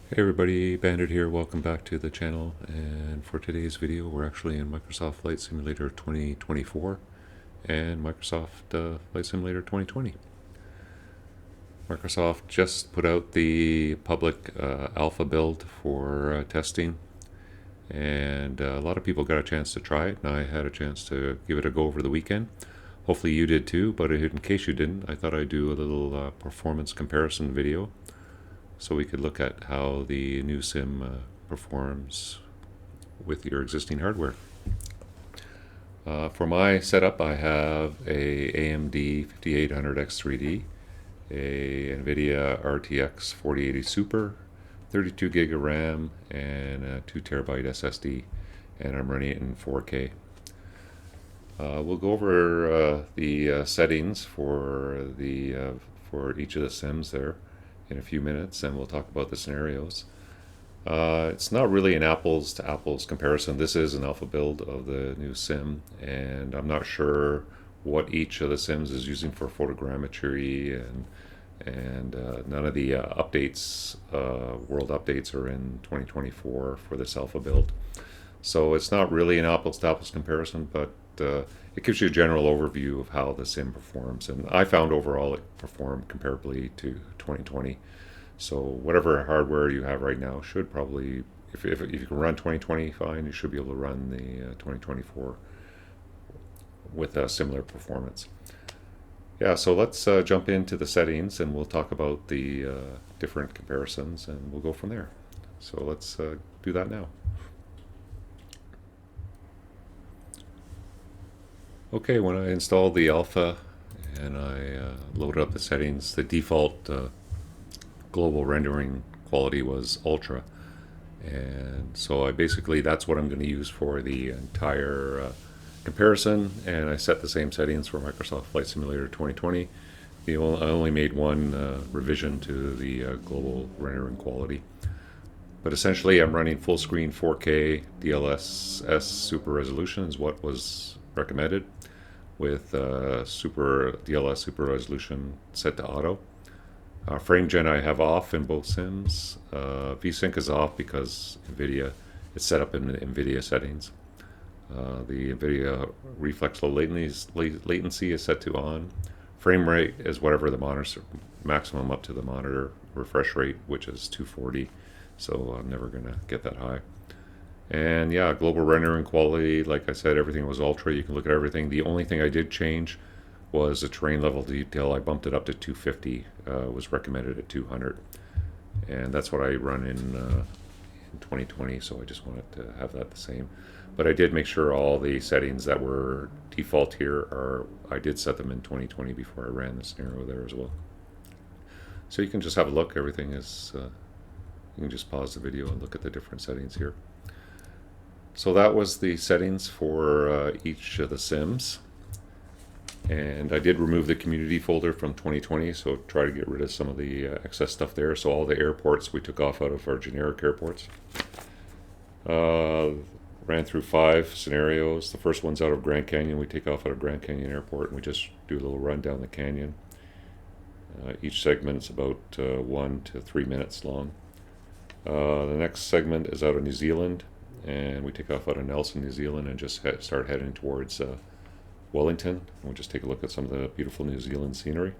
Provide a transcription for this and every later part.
Hey everybody, Bandit here. Welcome back to the channel. And for today's video, we're actually in Microsoft Flight Simulator 2024 and Microsoft Flight Simulator 2020. Microsoft just put out the public alpha build for testing, and a lot of people got a chance to try it, and I had a chance to give it a go over the weekend. Hopefully you did too, but in case you didn't, I thought I'd do a little performance comparison video so we could look at how the new sim performs with your existing hardware. For my setup, I have a AMD 5800X3D, a NVIDIA RTX 4080 Super, 32 gig of RAM, and a 2 terabyte SSD, and I'm running it in 4K. We'll go over the settings for each of the sims there in a few minutes, and we'll talk about the scenarios. It's not really an apples to apples comparison. This is an alpha build of the new sim, and I'm not sure what each of the sims is using for photogrammetry, and none of the updates, world updates, are in 2024 for this alpha build. So it's not really an apples to apples comparison, but it gives you a general overview of how the sim performs, and I found overall it performed comparably to 2020. So whatever hardware you have right now should probably, if you can run 2020 fine, you should be able to run the 2024 with a similar performance. Yeah, so let's jump into the settings, and we'll talk about the different comparisons, and we'll go from there. So let's do that now. Okay, when I installed the alpha and I loaded up the settings, the default global rendering quality was ultra, and so that's what I'm going to use for the entire comparison. And I set the same settings for Microsoft Flight Simulator 2020. I only made one revision to the global rendering quality, but essentially I'm running full screen 4K DLSS super resolution is what was recommended, with super DLS super resolution set to auto. Frame gen I have off in both sims. VSync is off because it's set up in NVIDIA settings. The NVIDIA reflex low latency is set to on. Frame rate is whatever the monitor maximum up to the monitor refresh rate, which is 240. So I'm never gonna get that high. And yeah, global rendering quality, like I said, everything was ultra. You can look at everything. The only thing I did change was the terrain level detail. I bumped it up to 250. Was recommended at 200, and that's what I run in 2020. So I just wanted to have that the same. But I did make sure all the settings that were default here I did set them in 2020 before I ran the scenario there as well. So you can just have a look. Everything is. You can just pause the video and look at the different settings here. So that was the settings for each of the sims. And I did remove the community folder from 2020, so try to get rid of some of the excess stuff there. So all the airports we took off out of our generic airports. Ran through 5 scenarios. The first one's out of Grand Canyon. We take off out of Grand Canyon Airport, and we just do a little run down the canyon. Each segment is about 1 to 3 minutes long. The next segment is out of New Zealand, and we take off out of Nelson, New Zealand, and just start heading towards Wellington. And we'll just take a look at some of the beautiful New Zealand scenery.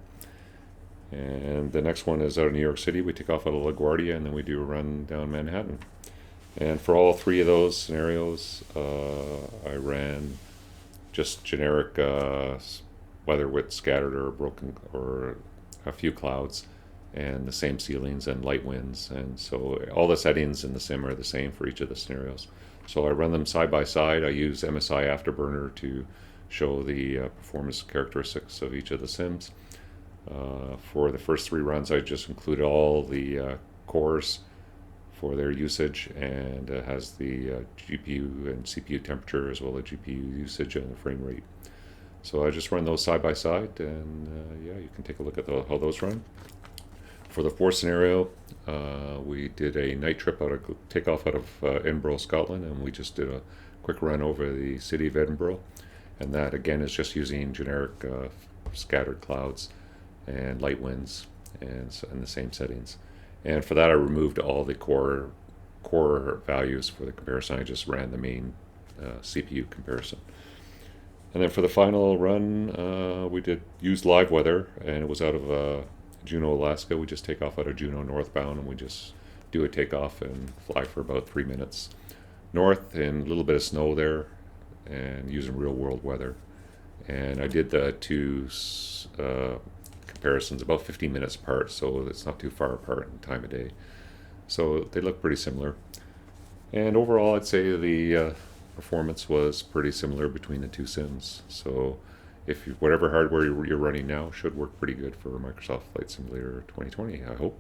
And the next one is out of New York City. We take off out of LaGuardia, and then we do a run down Manhattan. And for all 3 of those scenarios, I ran just generic weather with scattered or broken or a few clouds, and the same ceilings and light winds. And so all the settings in the sim are the same for each of the scenarios. So I run them side by side. I use MSI Afterburner to show the performance characteristics of each of the sims. For the first 3 runs, I just included all the cores for their usage, and it has the GPU and CPU temperature, as well as GPU usage and the frame rate. So I just run those side by side, and yeah, you can take a look at how those run. For the 4th scenario, we did a night trip takeoff out of Edinburgh, Scotland, and we just did a quick run over the city of Edinburgh. And that again is just using generic scattered clouds and light winds and the same settings. And for that, I removed all the core values for the comparison. I just ran the main CPU comparison. And then for the final run, we did use live weather, and it was out of Juneau, Alaska. We just take off out of Juneau northbound, and we just do a takeoff and fly for about 3 minutes north, and a little bit of snow there, and using real world weather. And I did the two comparisons about 15 minutes apart, so it's not too far apart in time of day. So they look pretty similar. And overall, I'd say the performance was pretty similar between the two sims. So if whatever hardware you're running now should work pretty good for Microsoft Flight Simulator 2020, I hope,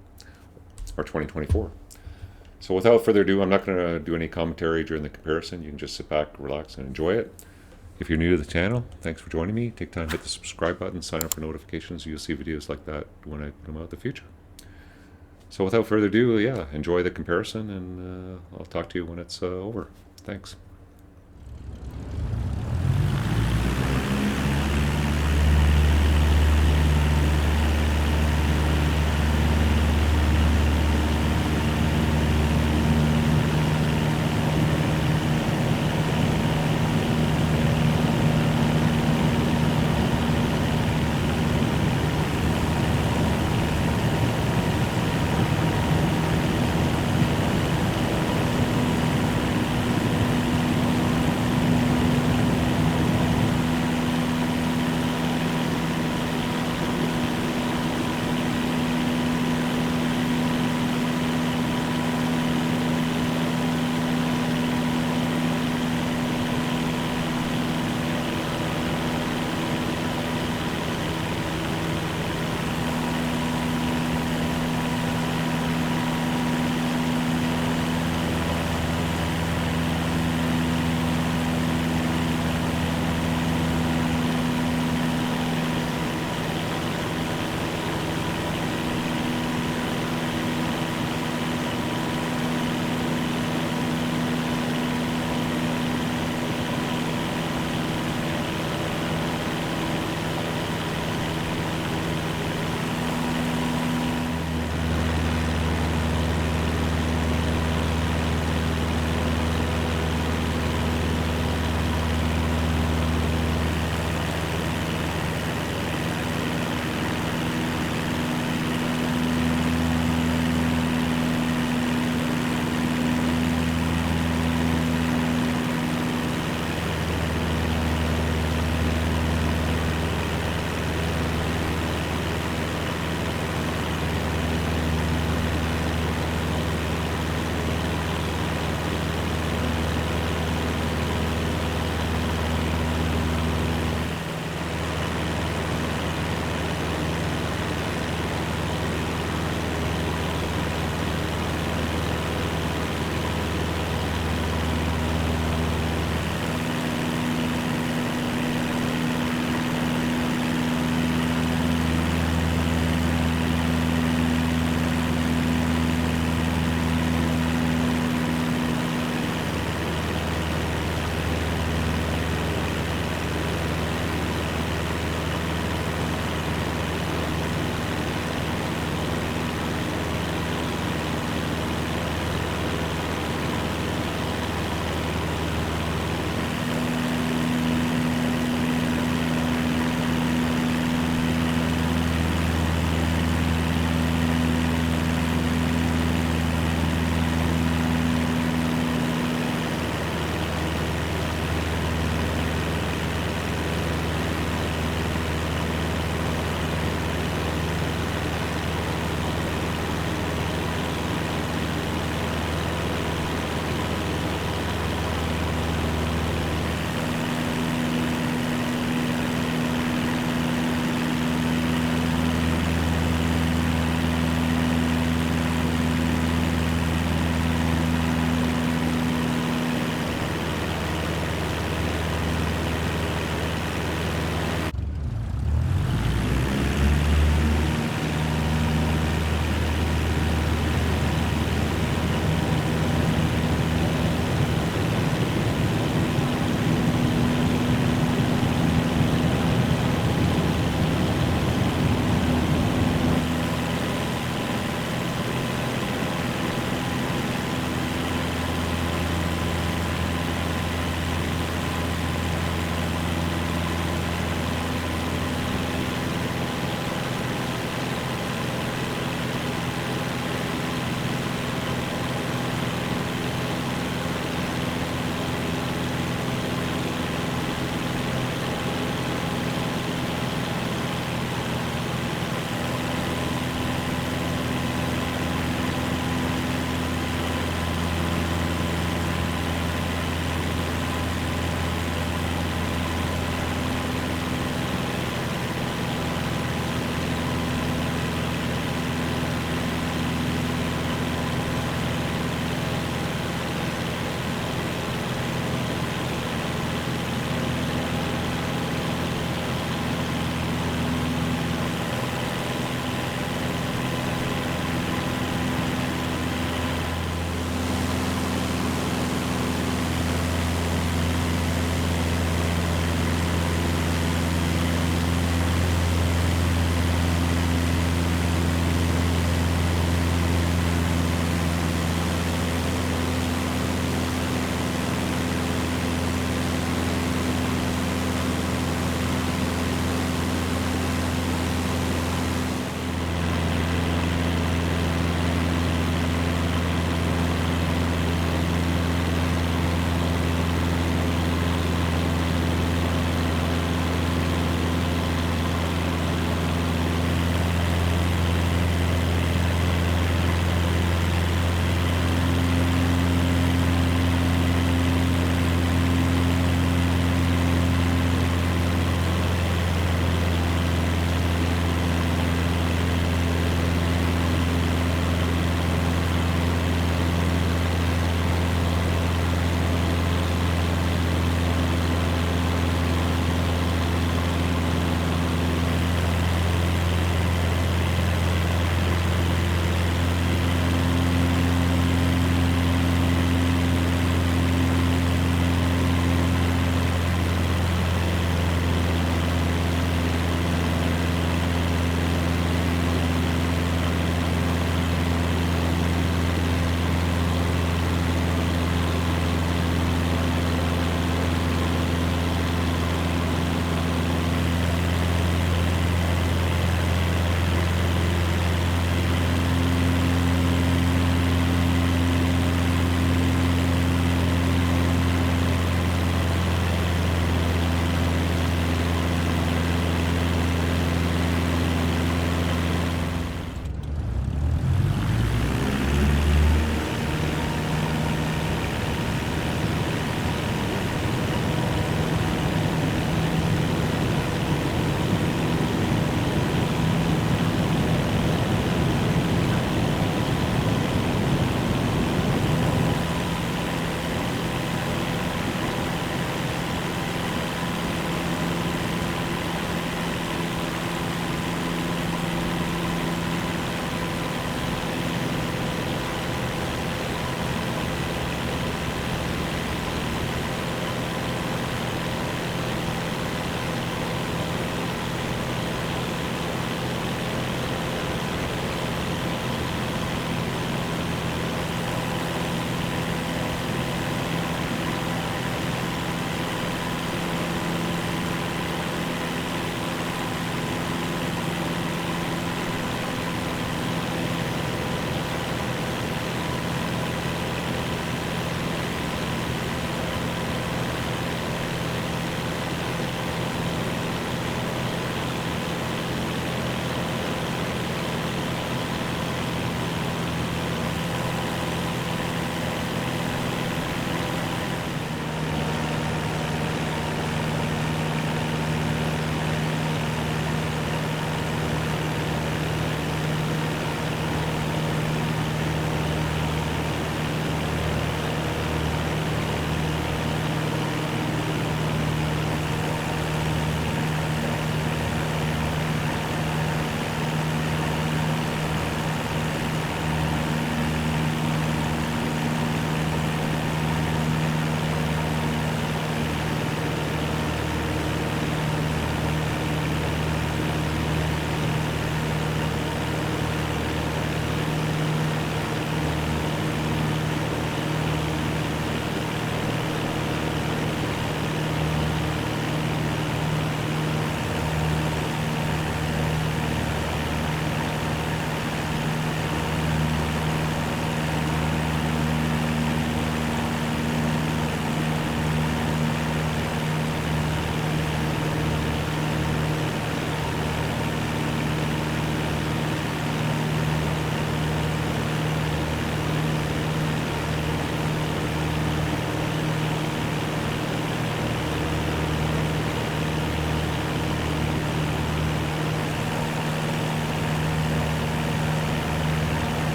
or 2024. So without further ado, I'm not going to do any commentary during the comparison. You can just sit back, relax, and enjoy it. If you're new to the channel, thanks for joining me. Take time to hit the subscribe button, sign up for notifications. You'll see videos like that when I put them out in the future. So without further ado, yeah, enjoy the comparison, and I'll talk to you when it's over. Thanks.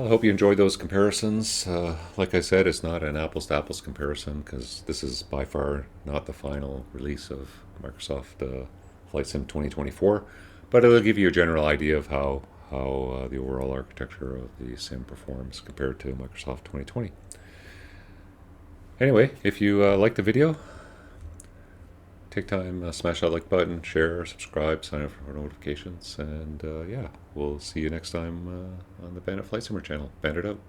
Well, I hope you enjoyed those comparisons. Like I said, it's not an apples to apples comparison because this is by far not the final release of Microsoft Flight Sim 2024, but it'll give you a general idea of how the overall architecture of the sim performs compared to Microsoft 2020. Anyway, if you like the video, take time, smash that like button, share, subscribe, sign up for notifications, and yeah, we'll see you next time on the Bandit Flight Simmer channel. Bandit out.